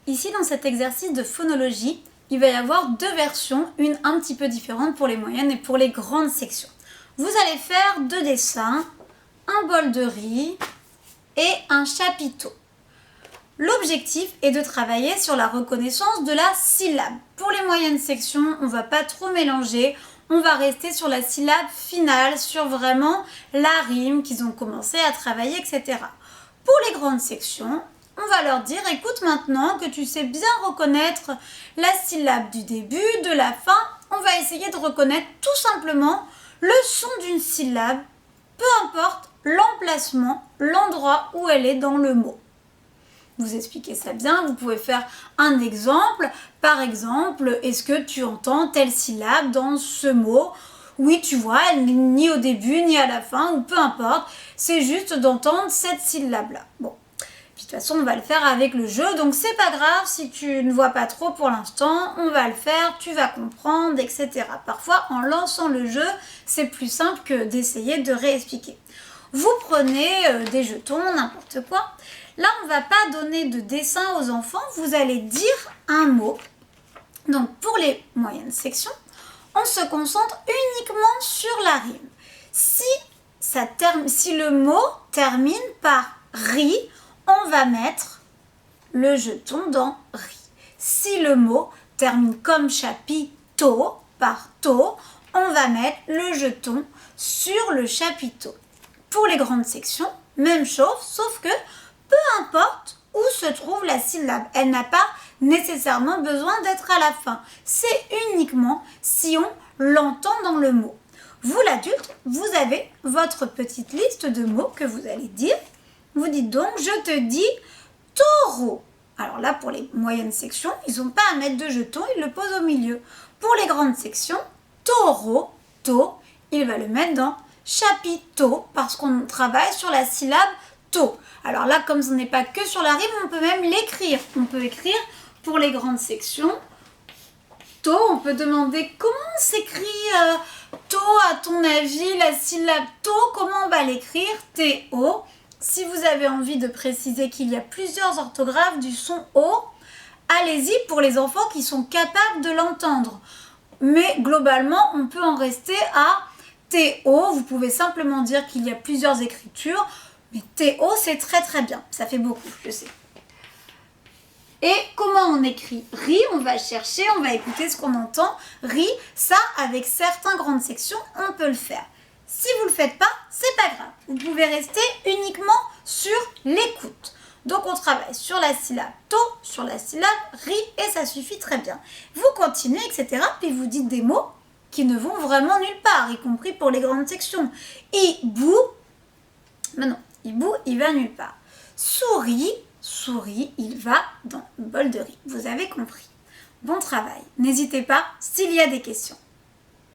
Ici, dans cet exercice de phonologie, il va y avoir deux versions, une un petit peu différente pour les moyennes et pour les grandes sections. Vous allez faire deux dessins, un bol de riz et un chapiteau. L'objectif est de travailler sur la reconnaissance de la syllabe. Pour les moyennes sections, on ne va pas trop mélanger, on va rester sur la syllabe finale, sur vraiment la rime qu'ils ont commencé à travailler, etc. Pour les grandes sections, on va leur dire, écoute, maintenant que tu sais bien reconnaître la syllabe du début, de la fin, on va essayer de reconnaître tout simplement le son d'une syllabe, peu importe l'emplacement, l'endroit où elle est dans le mot. Vous expliquez ça bien, vous pouvez faire un exemple. Par exemple, est-ce que tu entends telle syllabe dans ce mot? Oui, tu vois, elle n'est ni au début ni à la fin, ou peu importe, c'est juste d'entendre cette syllabe-là. Bon, puis de toute façon, on va le faire avec le jeu, donc c'est pas grave si tu ne vois pas trop pour l'instant, on va le faire, tu vas comprendre, etc. Parfois, en lançant le jeu, c'est plus simple que d'essayer de réexpliquer. Vous prenez des jetons, n'importe quoi. Là, on ne va pas donner de dessin aux enfants, vous allez dire un mot. Donc, pour les moyennes sections, on se concentre uniquement sur la rime. Si le mot termine par riz, on va mettre le jeton dans riz. Si le mot termine comme chapiteau, par to, on va mettre le jeton sur le chapiteau. Pour les grandes sections, même chose, sauf que peu importe où se trouve la syllabe, elle n'a pas nécessairement besoin d'être à la fin. C'est uniquement si on l'entend dans le mot. Vous, l'adulte, vous avez votre petite liste de mots que vous allez dire. Vous dites donc, je te dis taureau. Alors là, pour les moyennes sections, ils n'ont pas à mettre de jeton, ils le posent au milieu. Pour les grandes sections, taureau, to, il va le mettre dans chapiteau parce qu'on travaille sur la syllabe to. Alors là, comme ce n'est pas que sur la rime, on peut même l'écrire. On peut écrire pour les grandes sections to. On peut demander comment on s'écrit to à ton avis, la syllabe to, comment on va l'écrire, to. Si vous avez envie de préciser qu'il y a plusieurs orthographes du son O, allez-y pour les enfants qui sont capables de l'entendre. Mais globalement, on peut en rester à TO. Vous pouvez simplement dire qu'il y a plusieurs écritures, mais TO, c'est très très bien. Ça fait beaucoup, je sais. Et comment on écrit riz? On va chercher, on va écouter ce qu'on entend. Riz, ça, avec certaines grandes sections, on peut le faire. Si vous ne le faites pas, c'est pas grave. Vous pouvez rester uniquement sur l'écoute. Donc on travaille sur la syllabe to, sur la syllabe ri, et ça suffit très bien. Vous continuez, etc. Puis vous dites des mots qui ne vont vraiment nulle part, y compris pour les grandes sections. Hibou, mais non, hibou, il va nulle part. Souris, souris, il va dans le bol de riz. Vous avez compris. Bon travail. N'hésitez pas s'il y a des questions.